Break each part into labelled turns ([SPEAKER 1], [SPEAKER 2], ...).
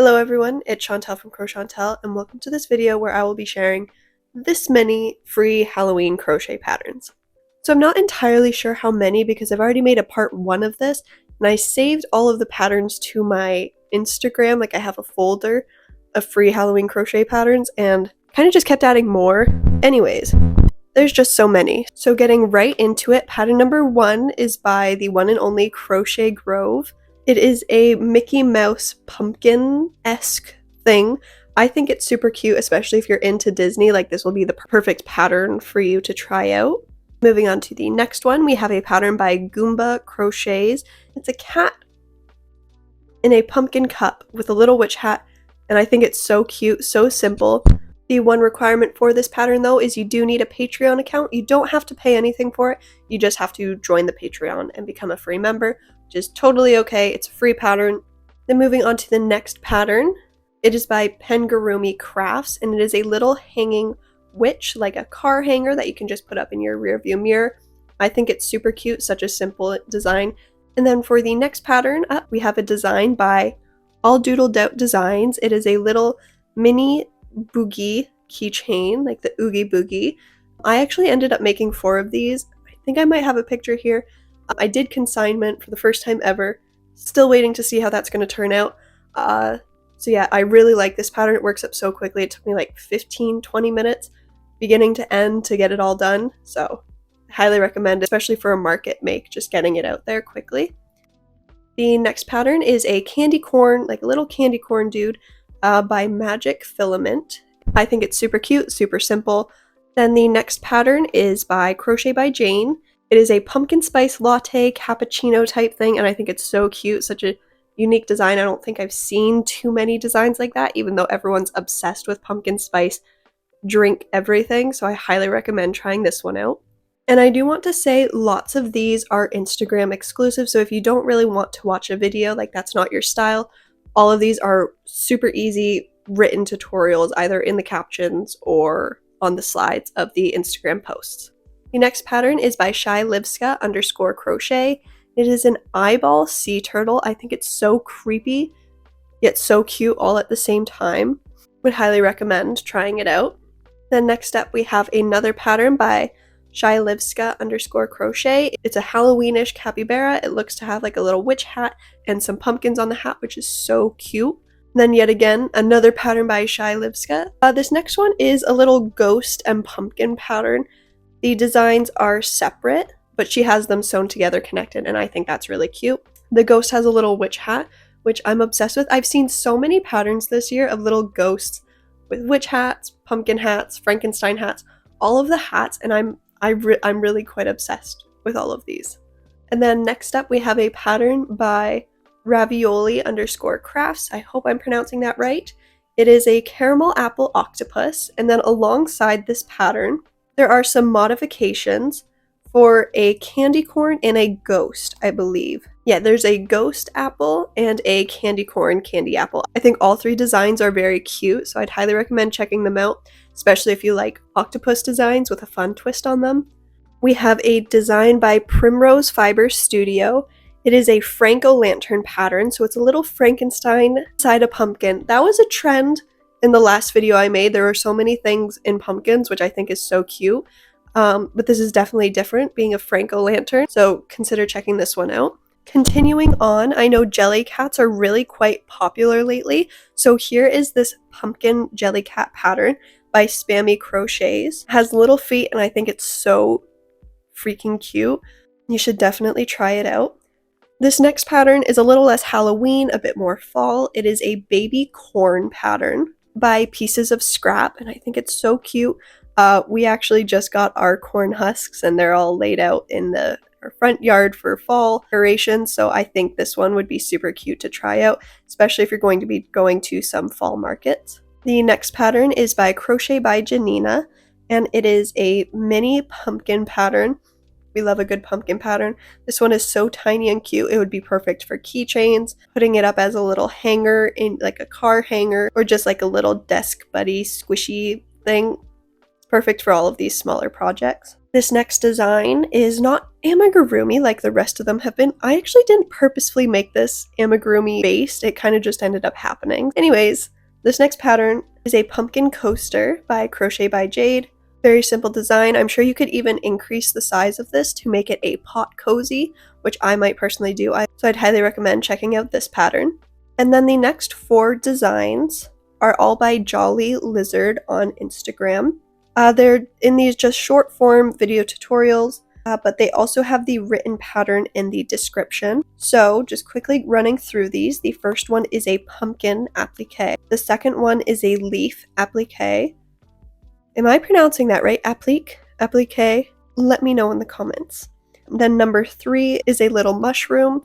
[SPEAKER 1] Hello everyone, it's Chantel from Crochet, and welcome to this video where I will be sharing this many free Halloween crochet patterns. So I'm not entirely sure how many because I've already made a part 1 of this, and I saved all of the patterns to my Instagram. Like, I have a folder of free Halloween crochet patterns and kind of just kept adding more. Anyways, there's just so many. So getting right into it, pattern number 1 is by the one and only Crochet Grove. It is a Mickey Mouse pumpkin-esque thing. I think it's super cute, especially if you're into Disney. Like, this will be the perfect pattern for you to try out. Moving on to the next one, we have a pattern by Goomba Crochets. It's a cat in a pumpkin cup with a little witch hat, and I think it's so cute, so simple. The one requirement for this pattern, though, is you do need a Patreon account. You don't have to pay anything for it. You just have to join the Patreon and become a free member, which is totally okay. It's a free pattern. Then moving on to the next pattern, it is by Pengurumi Crafts, and it is a little hanging witch, like a car hanger that you can just put up in your rearview mirror. I think it's super cute, such a simple design. And then for the next pattern up, we have a design by All Doodled Out Designs. It is a little mini boogie keychain, like the Oogie Boogie. I actually ended up making 4 of these. I think I might have a picture here. I did consignment for the first time ever. Still waiting to see how that's going to turn out. So yeah, I really like this pattern. It works up so quickly. It took me like 15-20 minutes beginning to end to get it all done. So highly recommend, especially for a market make, just getting it out there quickly. The next pattern is a candy corn, like a little candy corn dude, by Magic Filament. I think it's super cute, super simple. Then the next pattern is by Crochet by Jane. It is a pumpkin spice latte cappuccino type thing, and I think it's so cute, such a unique design. I don't think I've seen too many designs like that, even though everyone's obsessed with pumpkin spice drink everything, so I highly recommend trying this one out. And I do want to say lots of these are Instagram exclusive, so if you don't really want to watch a video, like that's not your style, all of these are super easy written tutorials, either in the captions or on the slides of the Instagram posts. The next pattern is by ShyLivska_crochet. It is an eyeball sea turtle. I think it's so creepy, yet so cute all at the same time. Would highly recommend trying it out. Then next up we have another pattern by ShyLivska_crochet. It's a Halloweenish capybara. It looks to have like a little witch hat and some pumpkins on the hat, which is so cute. Then yet again, another pattern by ShyLivska. This next one is a little ghost and pumpkin pattern. The designs are separate, but she has them sewn together, connected, and I think that's really cute. The ghost has a little witch hat, which I'm obsessed with. I've seen so many patterns this year of little ghosts with witch hats, pumpkin hats, Frankenstein hats, all of the hats, and I'm really quite obsessed with all of these. And then next up we have a pattern by Ravioli_crafts. I hope I'm pronouncing that right. It is a caramel apple octopus, and then alongside this pattern there are some modifications for a candy corn and a ghost, I believe. Yeah, there's a ghost apple and a candy corn candy apple. I think all 3 designs are very cute, so I'd highly recommend checking them out, especially if you like octopus designs with a fun twist on them. We have a design by Primrose Fiber Studio. It is a Frank-O-Lantern pattern, so it's a little Frankenstein inside a pumpkin. That was a trend in the last video I made. There are so many things in pumpkins, which I think is so cute. But this is definitely different, being a Frank-O-Lantern, so consider checking this one out. Continuing on, I know jelly cats are really quite popular lately, so here is this pumpkin jelly cat pattern by Spammy Crochets. It has little feet, and I think it's so freaking cute. You should definitely try it out. This next pattern is a little less Halloween, a bit more fall. It is a baby corn pattern by Pieces of Scrap, and I think it's so cute. We actually just got our corn husks, and they're all laid out in our front yard for fall decoration, so I think this one would be super cute to try out, especially if you're going to be going to some fall markets. The next pattern is by Crochet by Janina, and it is a mini pumpkin pattern. We love a good pumpkin pattern. This one is so tiny and cute. It would be perfect for keychains, putting it up as a little hanger in like a car hanger, or just like a little desk buddy squishy thing. Perfect for all of these smaller projects. This next design is not amigurumi like the rest of them have been. I actually didn't purposefully make this amigurumi based, it kind of just ended up happening. Anyways, this next pattern is a pumpkin coaster by Crochet by Jade. Very simple design. I'm sure you could even increase the size of this to make it a pot cozy, which I might personally do, so I'd highly recommend checking out this pattern. And then the next 4 designs are all by Jolly Lizard on Instagram. They're in these just short form video tutorials, but they also have the written pattern in the description. So just quickly running through these, the first one is a pumpkin applique. The second one is a leaf applique. Am I pronouncing that right? Applique? Applique? Let me know in the comments. Then number 3 is a little mushroom.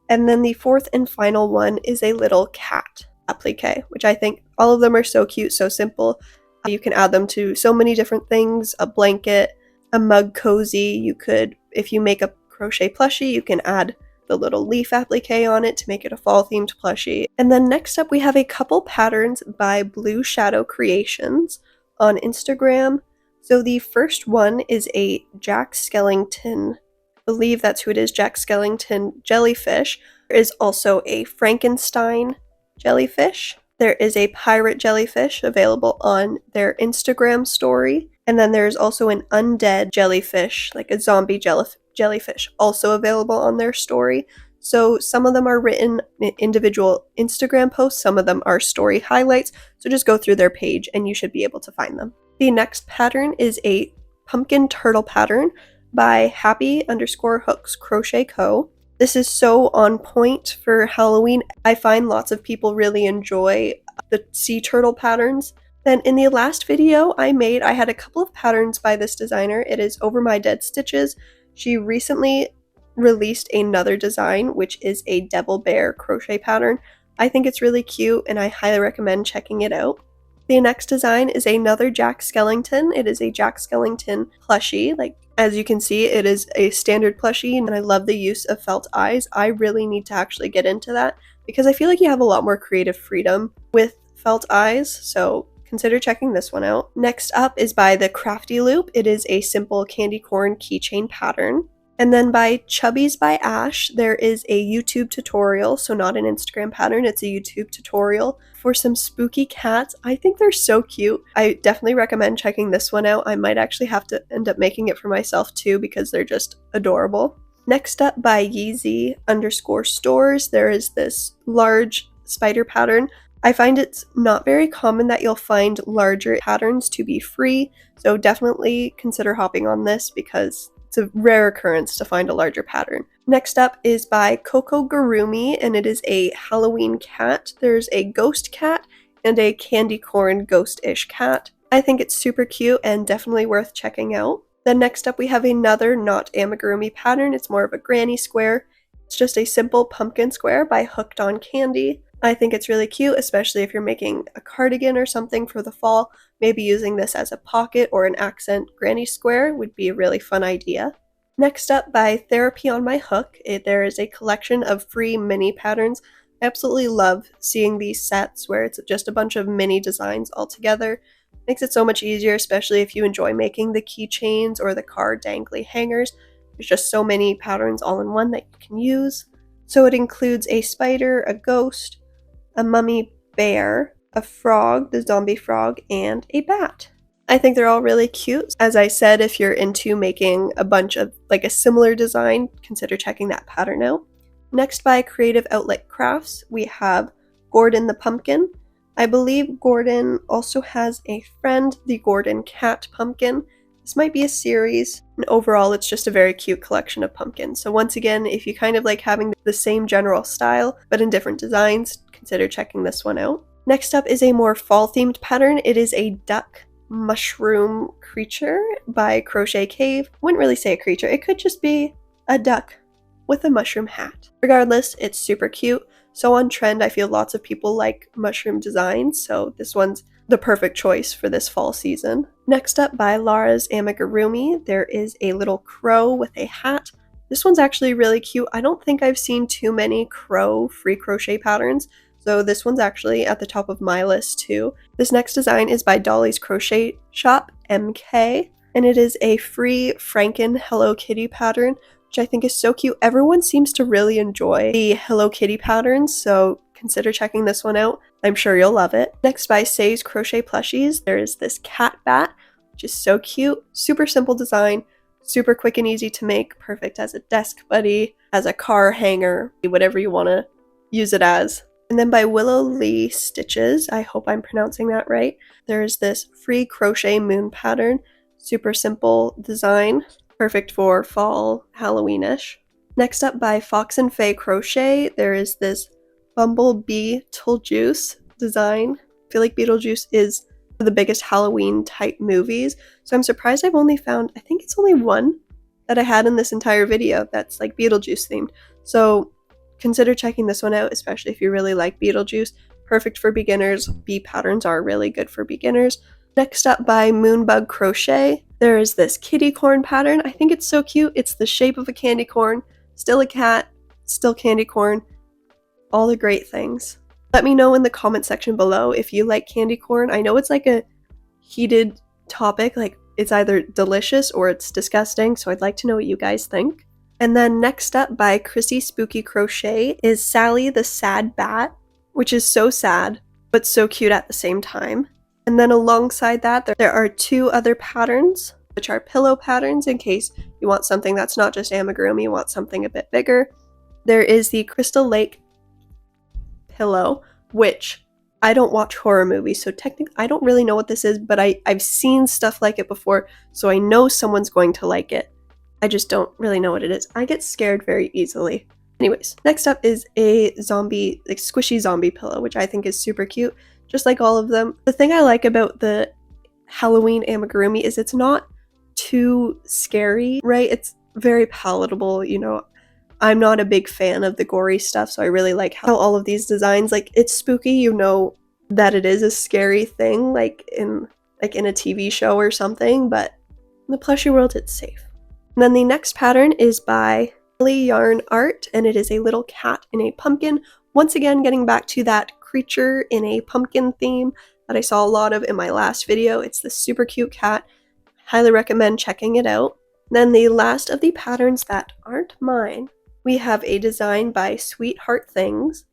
[SPEAKER 1] And then the fourth and final one is a little cat applique, which I think all of them are so cute, so simple. You can add them to so many different things, a blanket, a mug cozy. You could, if you make a crochet plushie, you can add the little leaf applique on it to make it a fall themed plushie. And then next up we have a couple patterns by Blue Shadow Creations on Instagram. So the first one is a Jack Skellington, I believe that's who it is, Jack Skellington jellyfish. There is also a Frankenstein jellyfish. There is a pirate jellyfish available on their Instagram story. And then there's also an undead jellyfish, like a zombie jellyfish, also available on their story. So some of them are written in individual Instagram posts, some of them are story highlights. So just go through their page and you should be able to find them. The next pattern is a pumpkin turtle pattern by Happy_Hooks Crochet Co. This is so on point for Halloween. I find lots of people really enjoy the sea turtle patterns. Then in the last video I made, I had a couple of patterns by this designer. It is Over My Dead Stitches. She recently released another design, which is a devil bear crochet pattern. I think it's really cute and I highly recommend checking it out. The next design is another Jack Skellington. It is a Jack Skellington plushie. Like, as you can see, it is a standard plushie, and I love the use of felt eyes. I really need to actually get into that because I feel like you have a lot more creative freedom with felt eyes, so consider checking this one out. Next up is by the Crafty Loop. It is a simple candy corn keychain pattern. And then by Chubbies by Ash, there is a YouTube tutorial, so not an Instagram pattern, it's a YouTube tutorial for some spooky cats. I think they're so cute. I definitely recommend checking this one out. I might actually have to end up making it for myself too because they're just adorable. Next up by Yeezy_stores, there is this large spider pattern. I find it's not very common that you'll find larger patterns to be free, so definitely consider hopping on this because it's a rare occurrence to find a larger pattern. Next up is by Coco Gurumi, and it is a Halloween cat. There's a ghost cat and a candy corn ghost-ish cat. I think it's super cute and definitely worth checking out. Then next up we have another not amigurumi pattern. It's more of a granny square. It's just a simple pumpkin square by Hooked on Candy. I think it's really cute, especially if you're making a cardigan or something for the fall. Maybe using this as a pocket or an accent granny square would be a really fun idea. Next up by Therapy on My Hook, there is a collection of free mini patterns. I absolutely love seeing these sets where it's just a bunch of mini designs all together. Makes it so much easier, especially if you enjoy making the keychains or the card dangly hangers. There's just so many patterns all in one that you can use. So it includes a spider, a ghost, a mummy bear, a frog, the zombie frog, and a bat. I think they're all really cute. As I said, if you're into making a bunch of like a similar design, consider checking that pattern out. Next by Creative Outlet Crafts, we have Gordon the Pumpkin. I believe Gordon also has a friend, the Gordon Cat Pumpkin. This might be a series, and overall it's just a very cute collection of pumpkins. So once again, if you kind of like having the same general style, but in different designs, consider checking this one out. Next up is a more fall-themed pattern. It is a duck mushroom creature by Crochet Cave. Wouldn't really say a creature, it could just be a duck with a mushroom hat. Regardless, it's super cute. So on trend, I feel lots of people like mushroom designs, so this one's the perfect choice for this fall season. Next up by Laura's Amigurumi, there is a little crow with a hat. This one's actually really cute. I don't think I've seen too many crow free crochet patterns, so this one's actually at the top of my list too. This next design is by Dolly's Crochet Shop, MK. and it is a free Franken Hello Kitty pattern, which I think is so cute. Everyone seems to really enjoy the Hello Kitty patterns, so consider checking this one out. I'm sure you'll love it. Next, by Say's Crochet Plushies, there is this cat bat, which is so cute. Super simple design, super quick and easy to make, perfect as a desk buddy, as a car hanger, whatever you want to use it as. And then by Willow Lee Stitches, I hope I'm pronouncing that right, there's this free crochet moon pattern. Super simple design, perfect for fall, Halloween-ish. Next up, by Fox and Faye Crochet, there is this Bumblebee Beetlejuice design. I feel like Beetlejuice is one of the biggest Halloween type movies, so I'm surprised I've only found, I think it's only one that I had in this entire video that's like Beetlejuice themed. So consider checking this one out, especially if you really like Beetlejuice. Perfect for beginners. Bee patterns are really good for beginners. Next up, by Moonbug Crochet, there is this kitty corn pattern. I think it's so cute. It's the shape of a candy corn, still a cat, still candy corn, all the great things. Let me know in the comment section below if you like candy corn. I know it's like a heated topic, like it's either delicious or it's disgusting, so I'd like to know what you guys think. And then next up, by Chrissy Spooky Crochet, is Sally the Sad Bat, which is so sad, but so cute at the same time. And then alongside that, there are two other patterns, which are pillow patterns in case you want something that's not just amigurumi, you want something a bit bigger. There is the Crystal Lake pillow, which I don't watch horror movies, so technically I don't really know what this is, but I've seen stuff like it before, so I know someone's going to like it. I just don't really know what it is. I get scared very easily. Anyways, next up is a zombie, like squishy zombie pillow, which I think is super cute, just like all of them. The thing I like about the Halloween amigurumi is it's not too scary, right? It's very palatable, you know. I'm not a big fan of the gory stuff, so I really like how all of these designs, like it's spooky, you know that it is a scary thing, like in a TV show or something, but in the plushie world, it's safe. And then the next pattern is by Ellie Yarn Art, and it is a little cat in a pumpkin. Once again, getting back to that creature in a pumpkin theme that I saw a lot of in my last video. It's this super cute cat. Highly recommend checking it out. Then the last of the patterns that aren't mine, we have a design by Sweetheart Things.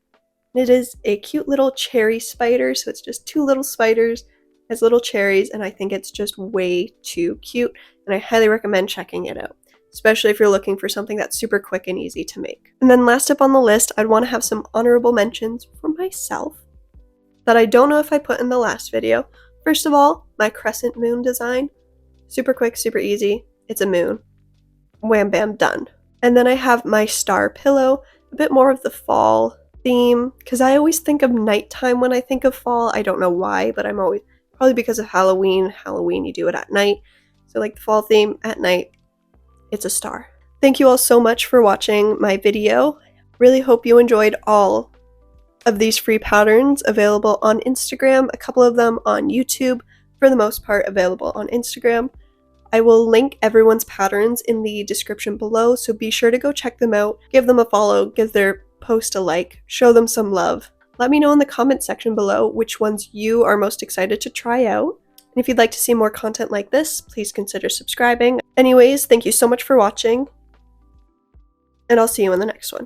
[SPEAKER 1] It is a cute little cherry spider, so it's just two little spiders as little cherries, and I think it's just way too cute, and I highly recommend checking it out, especially if you're looking for something that's super quick and easy to make. And then last up on the list, I'd want to have some honorable mentions for myself that I don't know if I put in the last video. First of all, my crescent moon design. Super quick, super easy. It's a moon. Wham bam, done. And then I have my star pillow, a bit more of the fall theme, because I always think of nighttime when I think of fall. I don't know why, but I'm always, probably because of Halloween. Halloween, you do it at night. So like the fall theme at night, it's a star. Thank you all so much for watching my video. Really hope you enjoyed all of these free patterns available on Instagram, a couple of them on YouTube, for the most part available on Instagram. I will link everyone's patterns in the description below, so be sure to go check them out, give them a follow, give their post a like, show them some love. Let me know in the comment section below which ones you are most excited to try out. And if you'd like to see more content like this, please consider subscribing. Anyways, thank you so much for watching, and I'll see you in the next one.